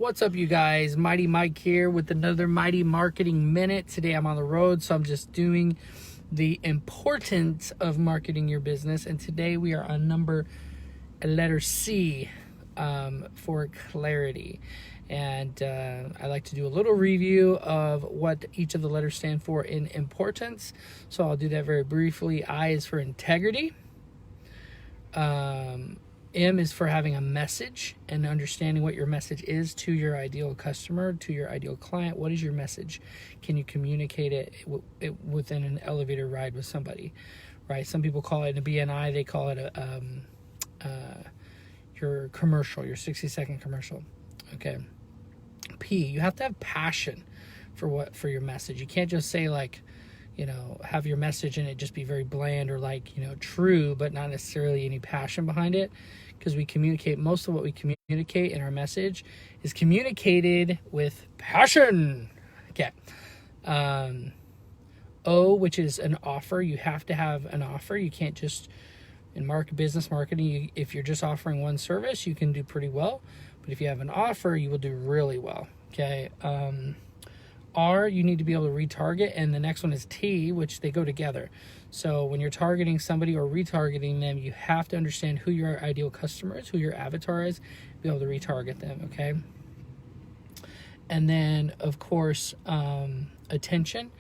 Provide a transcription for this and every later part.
What's up, you guys? Mighty Mike here with another Mighty Marketing Minute. Today I'm on the road, so I'm just doing the importance of marketing your business. And today we are on letter C for clarity. And I like to do a little review of what each of the letters stand for in importance. So I'll do that very briefly. I is for integrity. M is for having a message and understanding what your message is to your ideal customer, to your ideal client. What is your message? Can you communicate it within an elevator ride with somebody, right? Some people call it a BNI. They call it your commercial, your 60-second commercial. Okay. P, you have to have passion for your message. You can't just say have your message and it just be very bland or true, but not necessarily any passion behind it, because most of what we communicate in our message is communicated with passion. Okay. O, which is an offer. You have to have an offer. You can't just, in business marketing, if you're just offering one service, you can do pretty well. But if you have an offer, you will do really well. Okay. R, you need to be able to retarget, and the next one is T, which they go together. So when you're targeting somebody or retargeting them, you have to understand who your ideal customer is, who your avatar is, be able to retarget them, okay? And then, of course, attention.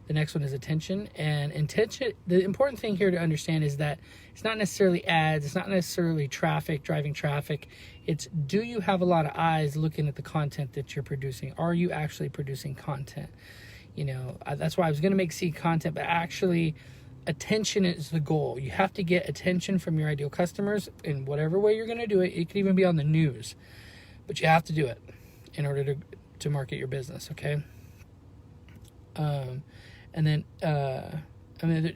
The next one is attention. And intention, the important thing here to understand is that it's not necessarily ads, it's not necessarily driving traffic. It's, do you have a lot of eyes looking at the content that you're producing? Are you actually producing content? That's why I was going to make C content, but actually attention is the goal. You have to get attention from your ideal customers in whatever way you're going to do it. It could even be on the news, but you have to do it in order to market your business, okay? And then,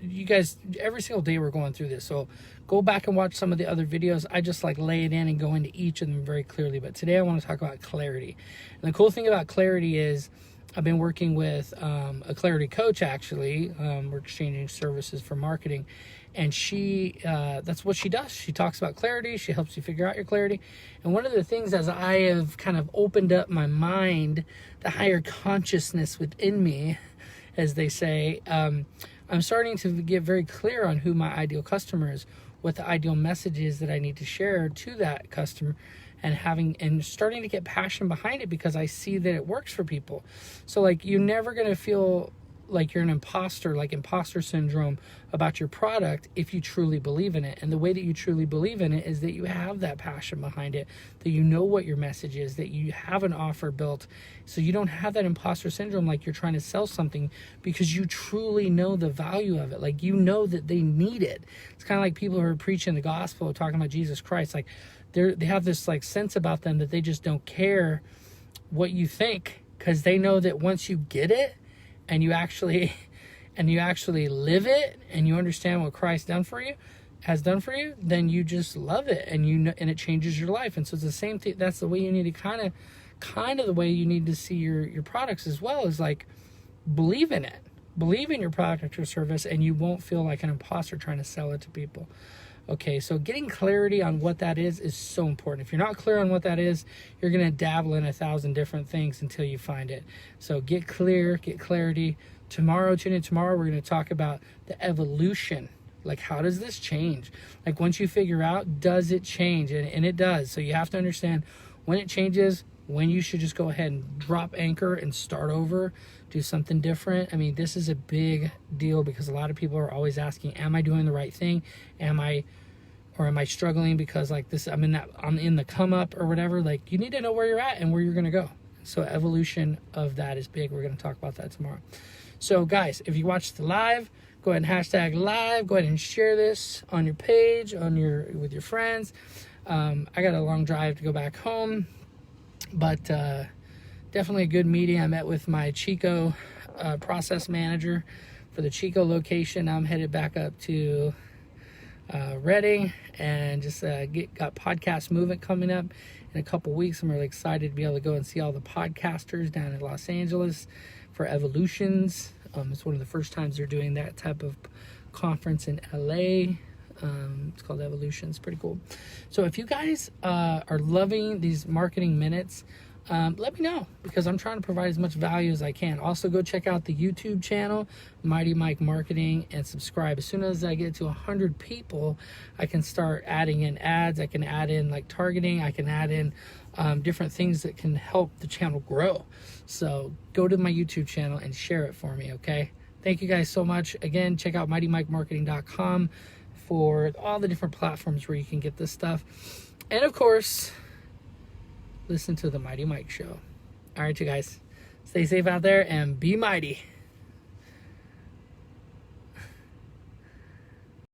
you guys, every single day we're going through this. So go back and watch some of the other videos. I just lay it in and go into each of them very clearly. But today I want to talk about clarity. And the cool thing about clarity is I've been working with a clarity coach, actually. We're exchanging services for marketing. And that's what she does. She talks about clarity. She helps you figure out your clarity. And one of the things, as I have kind of opened up my mind, the higher consciousness within me, as they say, I'm starting to get very clear on who my ideal customer is, what the ideal message is that I need to share to that customer, and starting to get passion behind it because I see that it works for people. So you're never going to feel like you're an imposter, like imposter syndrome about your product, if you truly believe in it. And the way that you truly believe in it is that you have that passion behind it, that you know what your message is, that you have an offer built, so you don't have that imposter syndrome like you're trying to sell something, because you truly know the value of it. You know that they need it. It's kind of like people who are preaching the gospel, talking about Jesus Christ. They have this sense about them that they just don't care what you think, because they know that once you get it, and you actually live it, and you understand what Christ has done for you, then you just love it, and it changes your life. And so it's the same thing. That's the way you need to kind of the way you need to see your products as well, is believe in it, believe in your product or service, and you won't feel like an imposter trying to sell it to people. Okay, so getting clarity on what that is so important. If you're not clear on what that is, you're going to dabble in 1,000 different things until you find it. So get clear, get clarity. Tune in tomorrow, we're going to talk about the evolution. How does this change? Once you figure out, does it change? And it does. So you have to understand when it changes, when you should just go ahead and drop anchor and start over, do something different. This is a big deal, because a lot of people are always asking, am I doing the right thing? Am I struggling because I'm in the come up or whatever? You need to know where you're at and where you're going to go. So evolution of that is big. We're going to talk about that tomorrow. So guys, if you watched the live, go ahead and hashtag live, go ahead and share this on your page, with your friends. I got a long drive to go back home, but definitely a good meeting. I met with my Chico process manager for the Chico location. I'm headed back up to Reading, and just got podcast movement coming up in a couple weeks. I'm really excited to be able to go and see all the podcasters down in Los Angeles for Evolutions. It's one of the first times they're doing that type of conference in LA. It's called Evolutions. Pretty cool. So if you guys are loving these marketing minutes, let me know, because I'm trying to provide as much value as I can. Also, go check out the YouTube channel, Mighty Mike Marketing, and subscribe. As soon as I get to 100 people, I can start adding in ads. I can add in like targeting. I can add in different things that can help the channel grow. So go to my YouTube channel and share it for me, okay? Thank you guys so much. Again, check out mightymikemarketing.com for all the different platforms where you can get this stuff. And of course, listen to the Mighty Mike Show. All right, you guys, stay safe out there and be mighty.